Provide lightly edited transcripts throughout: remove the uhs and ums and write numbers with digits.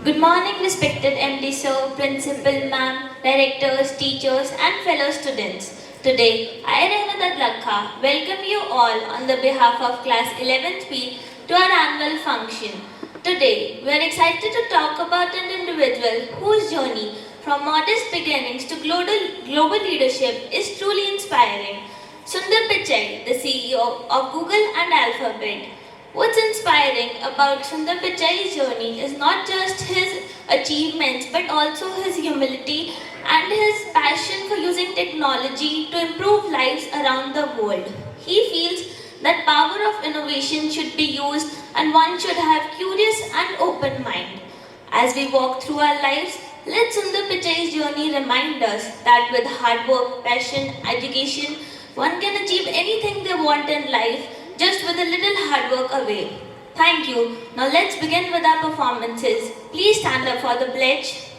Good morning, respected MD Sir, Principal Ma'am, Directors, teachers, and fellow students. Today, I, Rehnadat Lakha, welcome you all on the behalf of Class 11th P to our annual function. Today, we are excited to talk about an individual whose journey from modest beginnings to global leadership is truly inspiring. Sundar Pichai, the CEO of Google and Alphabet. What's inspiring about Sundar Pichai's journey is not just his achievements but also his humility and his passion for using technology to improve lives around the world. He feels that power of innovation should be used and one should have curious and open mind. As we walk through our lives, let Sundar Pichai's journey remind us that with hard work, passion, education, one can achieve anything they want in life just with a little hard work away. Thank you. Now let's begin with our performances. Please stand up for the pledge.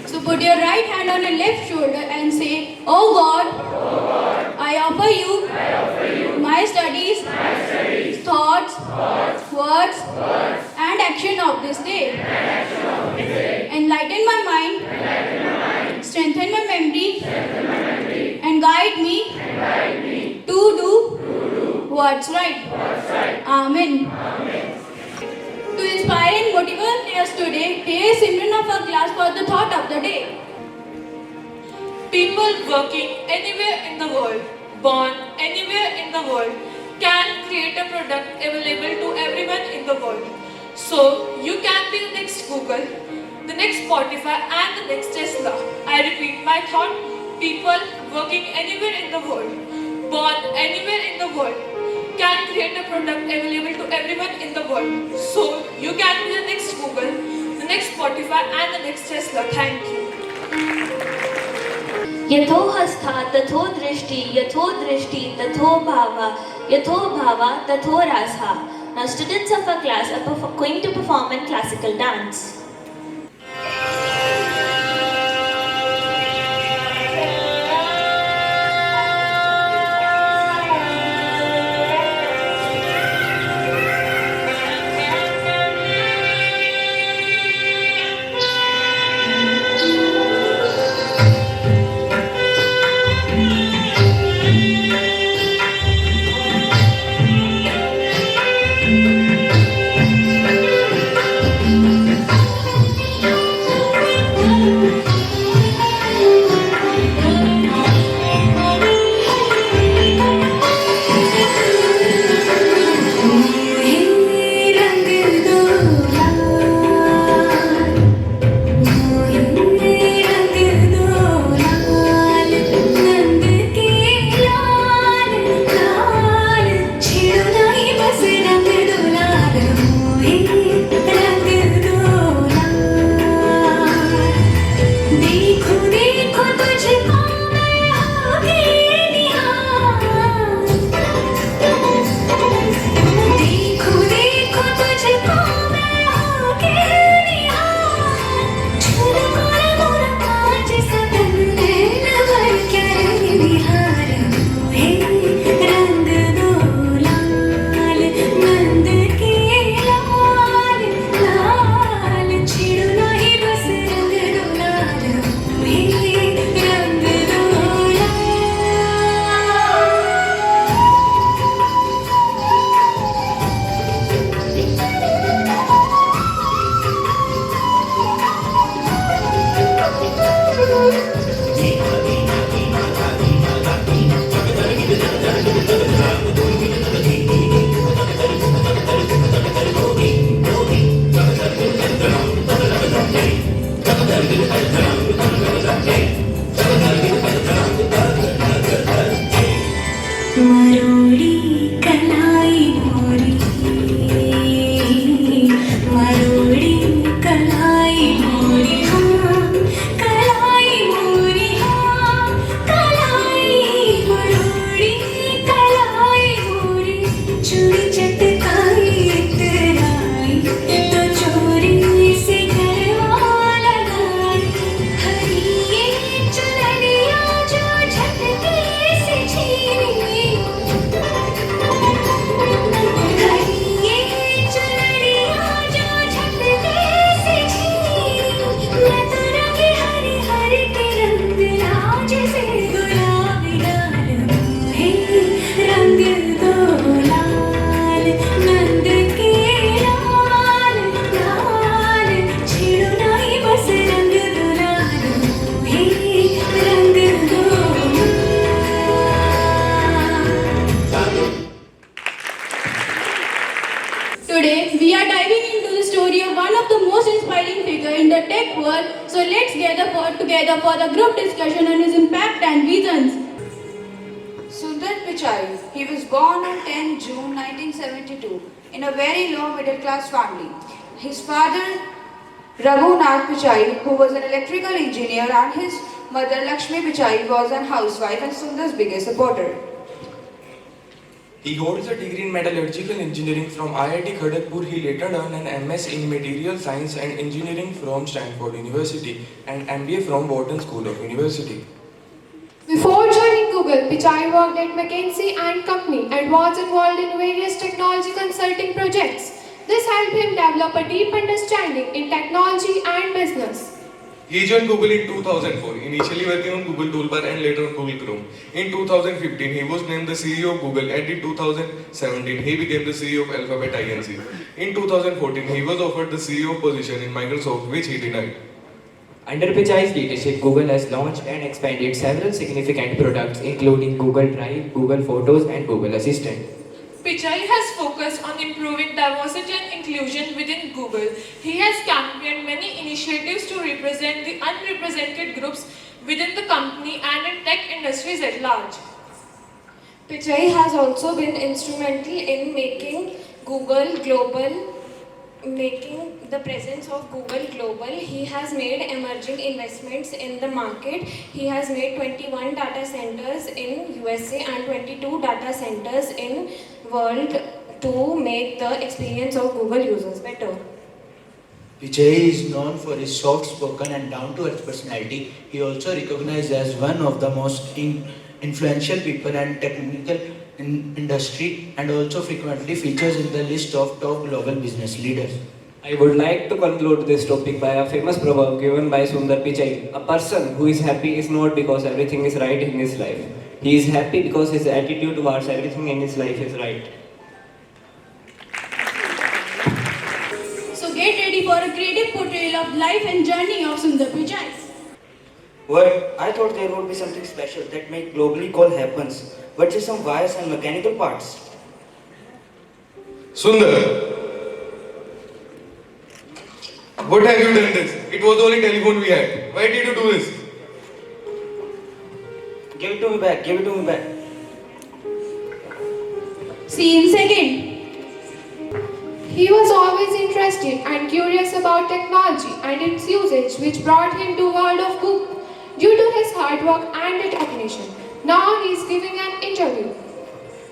So put your right hand on your left shoulder and say, Oh God, I offer you my studies, thoughts, words, and action of this day. Enlighten my mind, strengthen my memory, and guide me to do what's right. Amen. To inspire and motivate us today, here is Simran of our class for the thought of the day. People working anywhere in the world, born anywhere in the world, can create a product available to everyone in the world. So, you can be the next Google, the next Spotify, and the next Tesla. I repeat my thought: people working anywhere in the world, born anywhere in the world, can create a product available to everyone in the world. So, you can be the next Google, the next Spotify, and the next Tesla. Thank you. यथो हस्था तथो दृष्टि यथो दृष्टि तथो भावा तथो rasa. Now students of our class are going to perform in classical dance. Today, we are diving into the story of one of the most inspiring figures in the tech world. So let's gather together for the group discussion on his impact and visions. Sundar Pichai. He was born on 10 June 1972 in a very low middle class family. His father, Raghunath Pichai, who was an electrical engineer, and his mother, Lakshmi Pichai, was a housewife and Sundar's biggest supporter. He holds a degree in metallurgical engineering from IIT Kharagpur. He later earned an MS in material science and engineering from Stanford University and MBA from Wharton School of University. Before joining Google, Pichai worked at McKinsey and Company and was involved in various technology consulting projects. This helped him develop a deep understanding in technology and business. He joined Google in 2004, initially working on Google Toolbar and later on Google Chrome. In 2015, he was named the CEO of Google, and in 2017, he became the CEO of Alphabet Inc. In 2014, he was offered the CEO position in Microsoft, which he denied. Under Pichai's leadership, Google has launched and expanded several significant products including Google Drive, Google Photos and Google Assistant. Pichai has focused on improving diversity and inclusion within Google. He has championed many initiatives to represent the unrepresented groups within the company and in tech industries at large. Pichai has also been instrumental in making the presence of Google global. He has made emerging investments in the market. He has made 21 data centers in USA and 22 data centers in world to make the experience of Google users better. Pichai is known for his soft-spoken and down-to-earth personality. He also recognized as one of the most influential people and technical industry, and also frequently features in the list of top global business leaders. I would like to conclude this topic by a famous proverb given by Sundar Pichai. A person who is happy is not because everything is right in his life. He is happy because his attitude towards everything in his life is right. So get ready for a creative portrayal of life and journey of Sundar Pichai. Well, I thought there would be something special that make globally call happens, but just some wires and mechanical parts. Sundar, what have you done this? It was only telephone we had. Why did you do this? Give it to me back, give it to me back. See you in second. He was always interested and curious about technology and its usage, which brought him to world of Google due to his hard work and determination. Now he is giving an interview.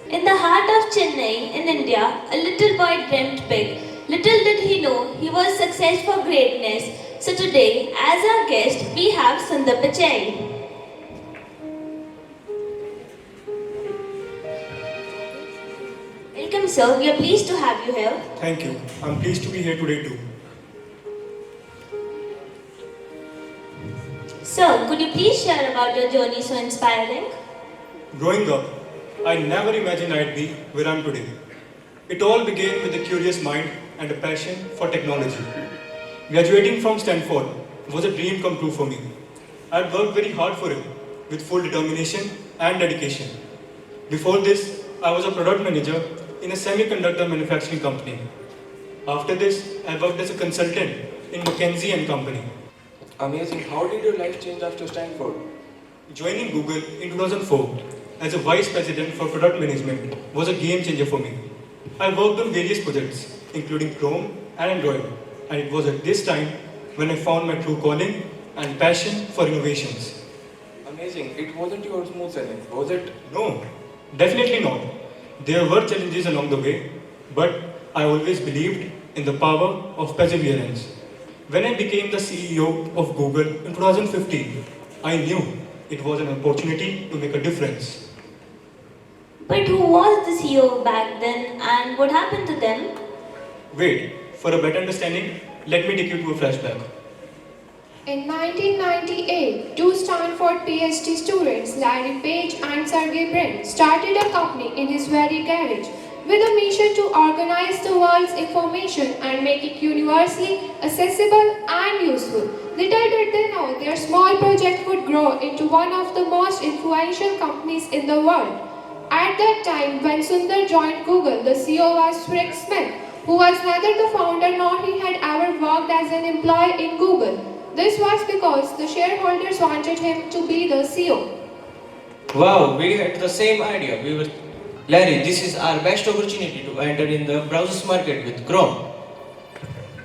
In the heart of Chennai, in India, a little boy dreamt big. Little did he know he was success for greatness. So today, as our guest, we have Sundar Pichai. Welcome, sir. We are pleased to have you here. Thank you. I'm pleased to be here today too. Sir, could you please share about your journey so inspiring? Growing up, I never imagined I'd be where I'm today. It all began with a curious mind and a passion for technology. Graduating from Stanford was a dream come true for me. I'd worked very hard for it with full determination and dedication. Before this, I was a product manager in a semiconductor manufacturing company. After this, I worked as a consultant in McKinsey and Company. Amazing. How did your life change after Stanford? Joining Google in 2004 as a vice president for product management was a game changer for me. I worked on various projects, including Chrome and Android, and it was at this time when I found my true calling and passion for innovations. Amazing. It wasn't your smooth sailing, was it? No, definitely not. There were challenges along the way, but I always believed in the power of perseverance. When I became the CEO of Google in 2015, I knew it was an opportunity to make a difference. But who was the CEO back then and what happened to them? Wait, for a better understanding, let me take you to a flashback. In 1998, two Stanford PhD students, Larry Page and Sergey Brin, started a company in his very garage with a mission to organize the world's information and make it universally accessible and useful. Little did they know their small project would grow into one of the most influential companies in the world. At that time, when Sundar joined Google, the CEO was Rick Smith. who was neither the founder nor he had ever worked as an employee in Google. This was because the shareholders wanted him to be the CEO. Wow, we had the same idea. Larry, this is our best opportunity to enter in the browsers market with Chrome.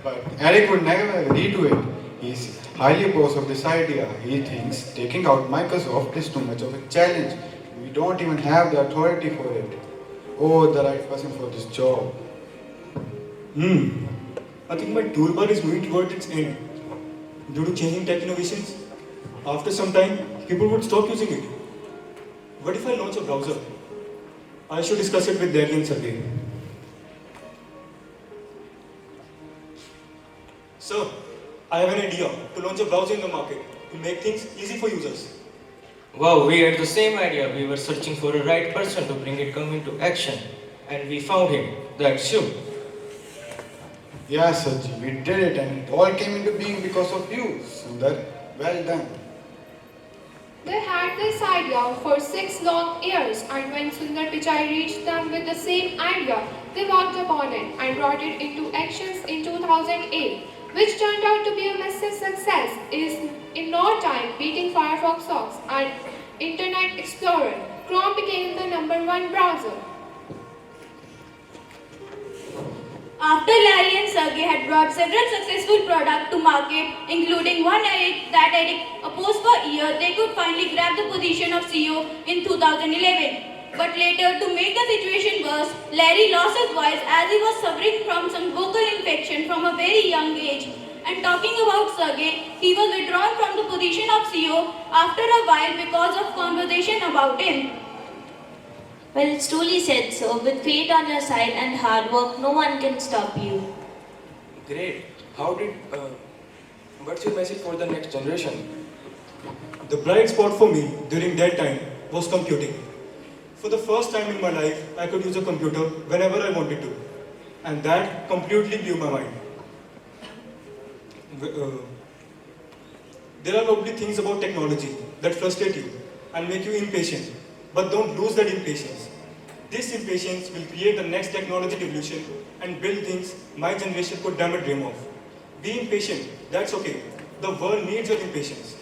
But Eric would never agree to it. He's highly opposed of this idea. He thinks taking out Microsoft is too much of a challenge. We don't even have the authority for it. Oh, the right person for this job. I think my toolbar is moving towards its end. Due to changing tech innovations, after some time, people would stop using it. What if I launch a browser? I should discuss it with Larry and Sergey. Sir, I have an idea to launch a browser in the market to make things easy for users. Wow, we had the same idea. We were searching for a right person to bring it come into action. And we found him. That's you. Yeah, Sajji, we did it and it all came into being because of you, Sundar. Well done. They had this idea for 6 long years, and when Sundar Pichai reached them with the same idea, they worked upon it and brought it into actions in 2008, which turned out to be a massive success, in no time beating Firefox and Internet Explorer. Chrome became the #1 browser. After Larry and Sergey had brought several successful products to market, including one that Eric opposed for years, they could finally grab the position of CEO in 2011. But later, to make the situation worse, Larry lost his voice as he was suffering from some vocal infection from a very young age. And talking about Sergey, he was withdrawn from the position of CEO after a while because of conversation about him. Well, it's truly said so. With fate on your side and hard work, no one can stop you. Great. What's your message for the next generation? The bright spot for me during that time was computing. For the first time in my life, I could use a computer whenever I wanted to. And that completely blew my mind. There are probably things about technology that frustrate you and make you impatient. But don't lose that impatience. This impatience will create the next technology revolution and build things my generation could never dream of. Be impatient, that's okay. The world needs your impatience.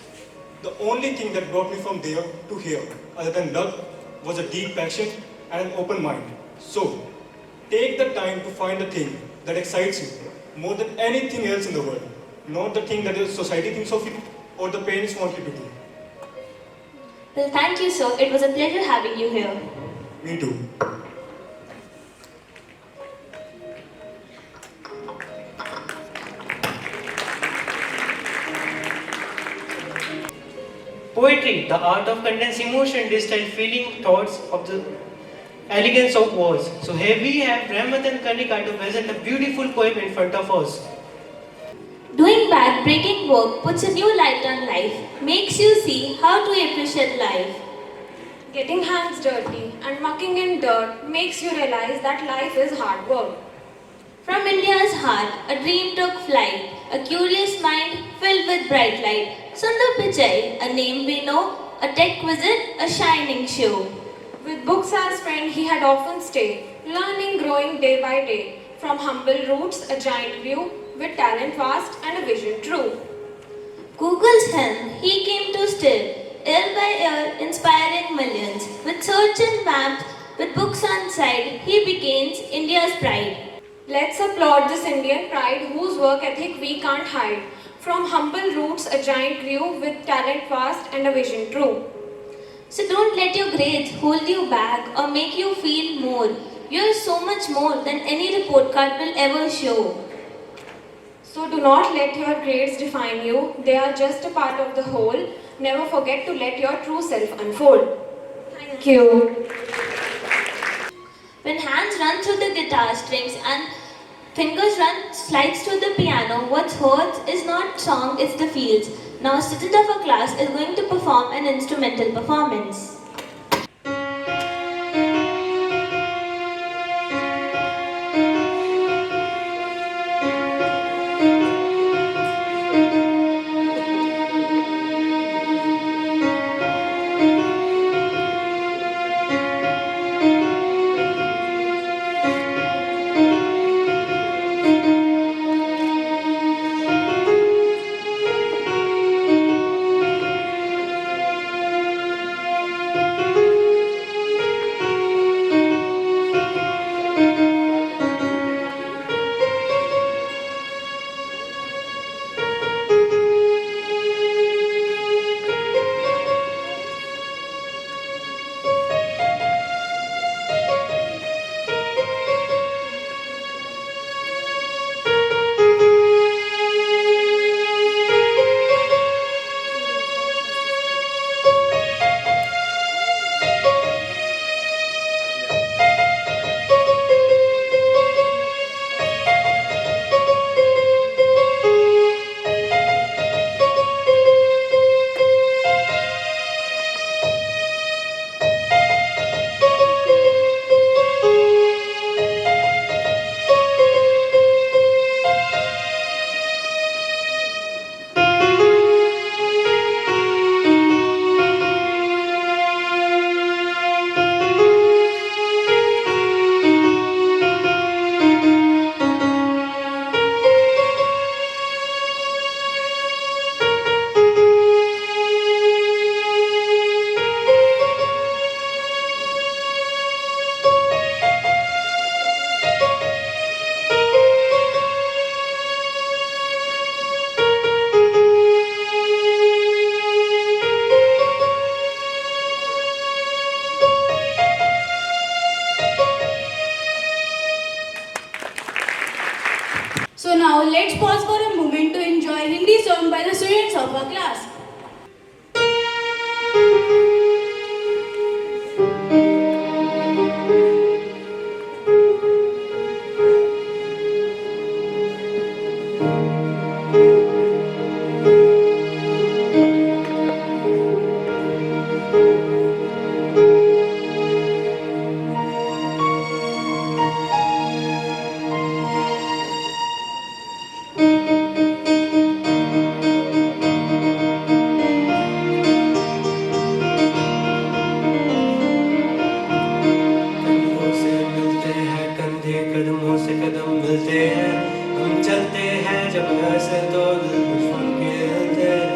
The only thing that brought me from there to here, other than luck, was a deep passion and an open mind. So, take the time to find the thing that excites you more than anything else in the world. Not the thing that the society thinks of you or the parents want you to do. Well, thank you, sir. It was a pleasure having you here. Me too. Poetry, the art of condensing emotion, distill feeling, thoughts of the elegance of words. So here we have Rahmat and Kanika to present a beautiful poem in front of us. Doing back-breaking work puts a new light on life, makes you see how to appreciate life. Getting hands dirty and mucking in dirt makes you realize that life is hard work. From India's heart, a dream took flight, a curious mind filled with bright light. Sundar Pichai, a name we know, a tech wizard, a shining show. With books as friend, he had often stayed, learning, growing day by day. From humble roots, a giant grew, with talent vast and a vision true. Google's helm, he came to steer, year by year, inspiring millions. With search and maps, with books on side, he became India's pride. Let's applaud this Indian pride whose work ethic we can't hide. From humble roots, a giant grew, with talent vast and a vision true. So don't let your grades hold you back or make you feel more. You're so much more than any report card will ever show. So do not let your grades define you. They are just a part of the whole. Never forget to let your true self unfold. Thank you. When hands run through the guitar strings and fingers run slides to the piano, what's heard is not song, it's the feels. Now a student of a class is going to perform an instrumental performance. So now let's pause for a moment to enjoy Hindi song by the students of our class. कंधों से मिलते हैं कंधे, कदमों से कदम मिलते हैं, हम चलते हैं जब ऐसे तो दिल दुश्मन के हिलते हैं।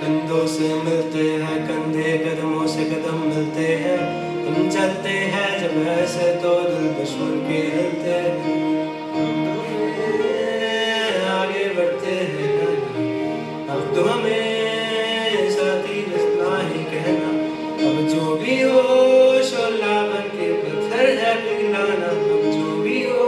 कंधों से मिलते हैं कंधे, कदमों से कदम मिलते हैं, हम चलते हैं जब ऐसे तो दिल दुश्मन के हिलते हैं। आगे बढ़ते हैं अब तो हमें साथी बस ना ही कहना, अब जो भी हो शोला बन के पत्थर है पिघलाना, अब जो भी हो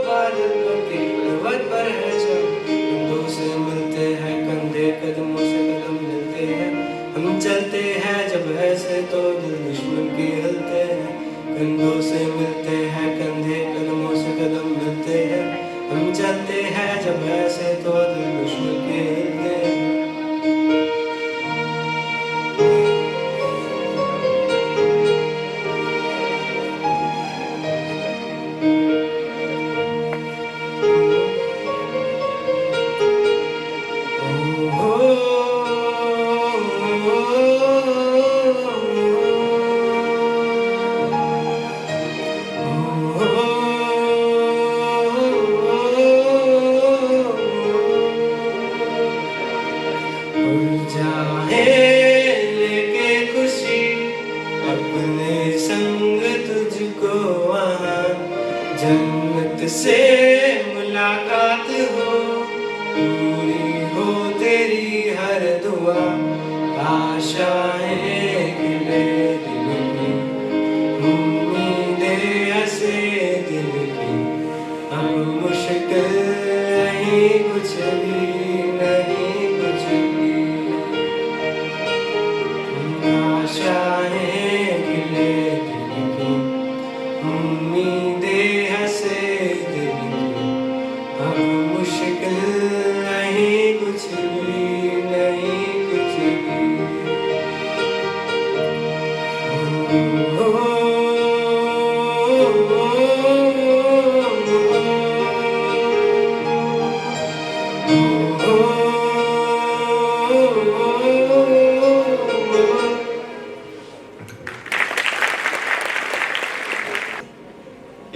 बादल बन के पर्वत पर है जब। कंधों से मिलते हैं कंधे, कदमों से कदम मिलते हैं, हम चलते हैं जब ऐसे तो दिल दुश्मन के हिलते हैं। कंधों से मिलते हैं कंधे, कदमों से कदम मिलते हैं, हम चलते हैं जब ऐसे तो दिल दुश्मन के हिलते हैं। जाए लेके खुशी अपने संग तुझको वहाँ, जन्नत से मुलाकात हो, पूरी हो तेरी हर दुआ। आशाएं खिले दिल की, उम्मीदें हंसे दिल की, अब मुश्किल नहीं कुछ भी, नहीं कुछ भी। आशाएं खिले दिल की, उम्मीदें हंसे दिल की, अब मुश्किल नहीं कुछ भी, नहीं कुछ भी।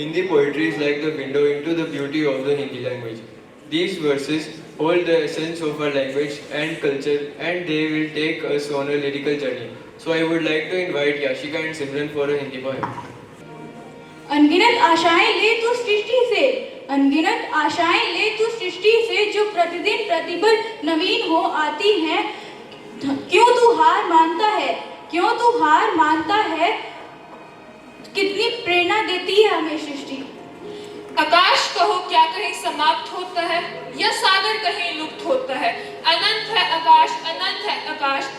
Hindi poetry is like the window into the beauty of the Hindi language. These verses hold the essence of our language and culture, and they will take us on a lyrical journey. So I would like to invite Yashika and Simran for a Hindi poem. अनगिनत आशाएं ले तू सृष्टि से, अनगिनत आशाएं ले तू सृष्टि से, जो प्रतिदिन प्रतिपल नवीन हो आती हैं। क्यों तू हार मानता है, क्यों तू हार मानता है, कितनी प्रेरणा देती है हमें सृष्टि। आकाश कहो क्या कहीं समाप्त होता है, या सागर कहीं लुप्त होता है। अनंत है आकाश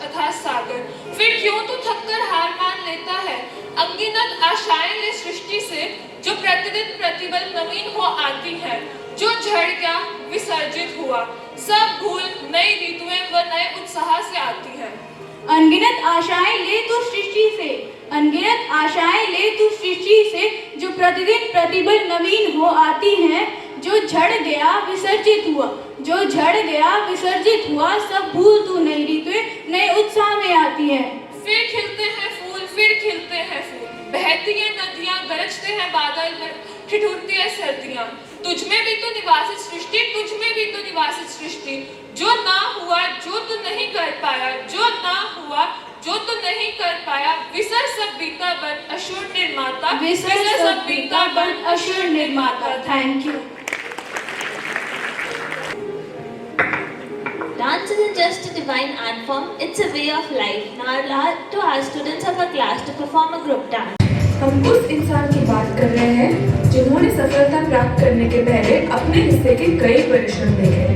अथाह सागर, फिर क्यों तू थककर हार मान लेता है। अनगिनत आशाएं ले सृष्टि से, जो प्रतिदिन प्रतिपल नवीन हो आती है। जो झड़ गया विसर्जित हुआ, सब भूल नई ऋतुएं व नए उत्साह से आती है। अनगिनत आशाएं ले तू सृष्टि से, अनगिनत आशाएं ले तू सृष्टि से, जो प्रतिदिन प्रतिपल नवीन हो आती हैं। जो झड़ गया विसर्जित हुआ, जो झड़ गया विसर्जित हुआ, सब भूल तू नई ऋतुएं नए उत्साह में आती हैं। फिर खिलते हैं फूल, फिर खिलते हैं फूल, बहती हैं नदियां, गरजते हैं बादल, ठिठुरती है सर्दियां। तुझमें भी तो निवासित सृष्टि, तुझमें भी तो निवासित सृष्टि। जो ना हुआ जो तू नहीं कर पाया, जो ना हुआ जो तू नहीं कर पाया। विसर सब बीता बन अशुर निर्माता, विसर सब बीता बन अशुर निर्माता। Thank you. Dance isn't just a divine art form, it's a way of life. Now I'd like to ask students of our class to perform a group dance. हम उस इंसान की बात कर रहे हैं जिन्होंने सफलता प्राप्त करने के पहले अपने हिस्से के कई परिश्रम देखे।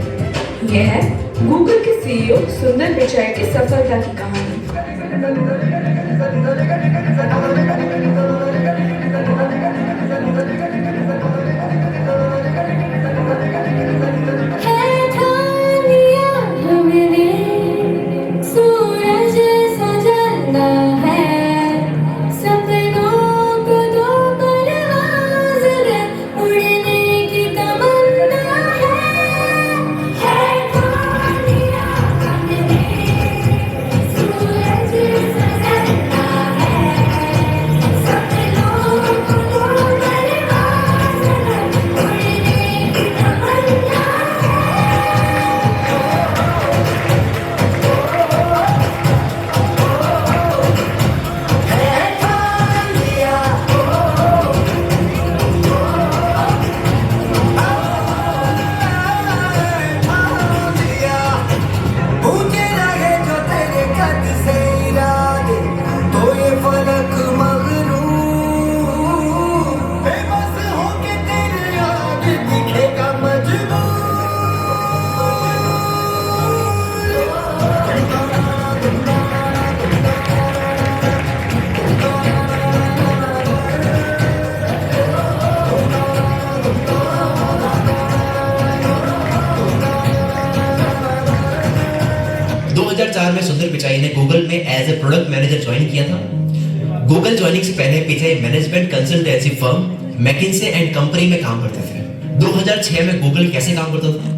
यह है गूगल के सीईओ सुंदर पिचाई की सफलता की कहानी। में सुंदर पिचाई ने गूगल में as a product manager join किया था। गूगल ज्वाइनिंग से पहले Pichai management consultancy firm McKinsey and company में काम करते थे। 2006 में गूगल कैसे काम करता था?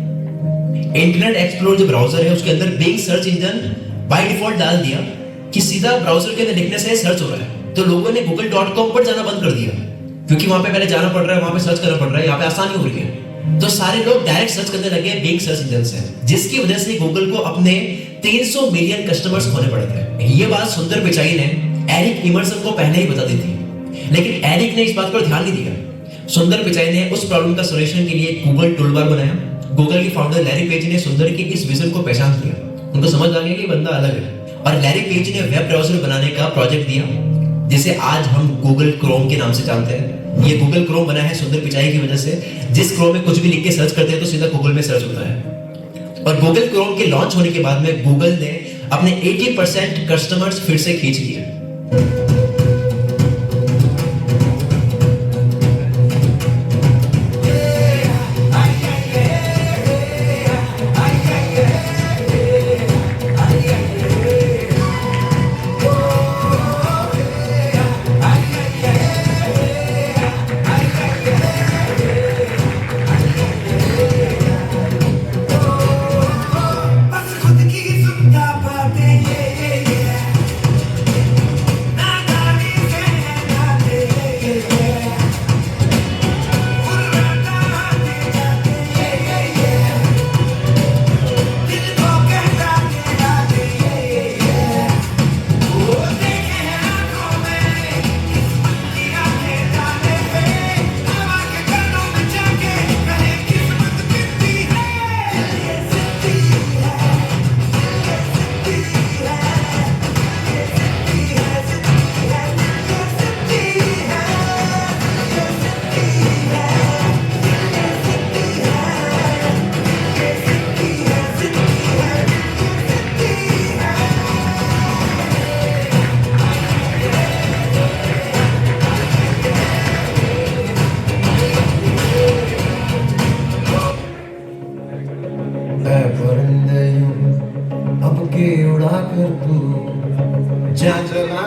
इंटरनेट एक्सप्लोरर जो ब्राउजर है उसके अंदर Bing search engine by default डाल दिया कि सीधा ब्राउजर के अंदर लिखने से सर्च हो रहा है, तो लोगों ने google.com पर जाना बंद कर दिया क्योंकि वहां पे पहले जाना पड़ रहा है, वहां पे सर्च करना पड़ रहा है, यहाँ पे आसानी हो रही है। तो सारे लोग डायरेक्ट सर्च करने लगे बिंग सर्च इंजन से, जिसकी वजह से गूगल को अपने 300 मिलियन कस्टमर्स खोने पड़े थे। ये बात सुंदर पिचाई ने एरिक इमर्सन को पहले ही बता दी थी, लेकिन एरिक ने इस बात पर ध्यान नहीं दिया। सुंदर पिचाई ने उस प्रॉब्लम का सॉल्यूशन के लिए गूगल टूलबार बनाया। गूगल के फाउंडर लैरी पेज ने सुंदर की इस विजन को पहचान लिया। उनको समझ आ गया कि बंदा अलग है, और लैरी पेज ने वेब ब्राउजर बनाने का प्रोजेक्ट दिया, जिसे आज हम गूगल क्रोम के नाम से जानते हैं। ये गूगल क्रोम बना है सुंदर पिचाई की वजह से। जिस क्रोम में कुछ भी लिख के सर्च करते हैं तो सीधा गूगल में सर्च होता है। और गूगल क्रोम के लॉन्च होने के बाद में गूगल ने अपने 80% कस्टमर्स फिर से खींच लिए।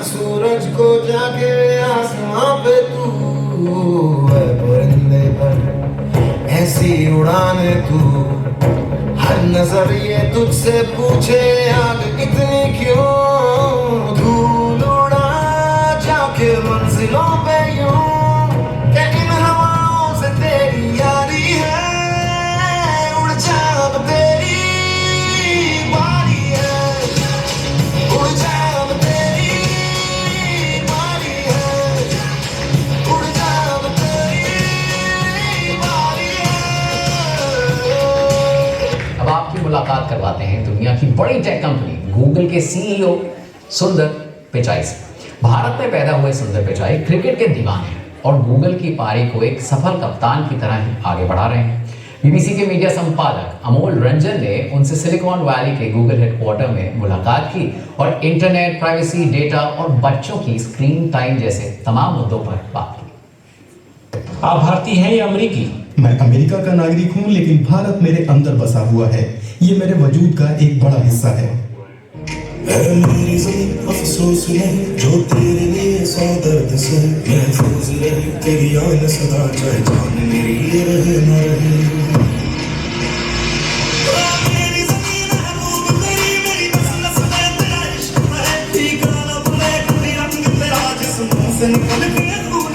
सूरज को जाके आसमां पे तू है परिंदे पर ऐसी उड़ाने तू, हर नजर ये तुझसे पूछे आग कितनी क्यों, धूल उड़ा जाके मंजिलों पे यूं, कि इन हवाओं से तेरी यारी है, उड़ जा अब तेरी बारी है, उड़ जा अब तेरी बारी है, उड़ जा अब तेरी बारी है। अब आपकी मुलाकात करवाते हैं दुनिया की बड़ी टेक कंपनी गूगल के सीईओ सुंदर पिचाई से। भारत में पैदा हुए सुंदर पिचाई क्रिकेट के दीवाने हैं और गूगल की पारी को एक सफल कप्तान की तरह ही आगे बढ़ा रहे हैं। बीबीसी के मीडिया संपादक अमोल रंजन ने उनसे सिलिकॉन वैली के गूगल हेडक्वार्टर में मुलाकात की और इंटरनेट, प्राइवेसी, डेटा और बच्चों की स्क्रीन टाइम जैसे तमाम मुद्दों पर बात की। आप भारतीय हैं या अमेरिकी? मैं अमेरिका का नागरिक हूँ, लेकिन भारत मेरे अंदर बसा हुआ है। ये मेरे वजूद का एक बड़ा हिस्सा है। मेरी अफसोस नहीं जो तेरे लिए सौ दर्द से महफूज रहे, तेरी आन सदा चाहे जान मेरी ये रहे न रहे। निकल के खून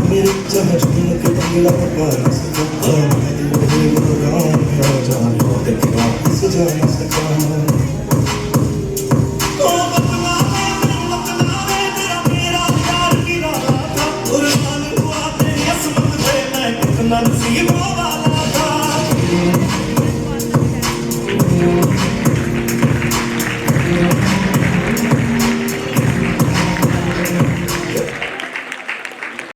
मेरे जहाज के बंगला पर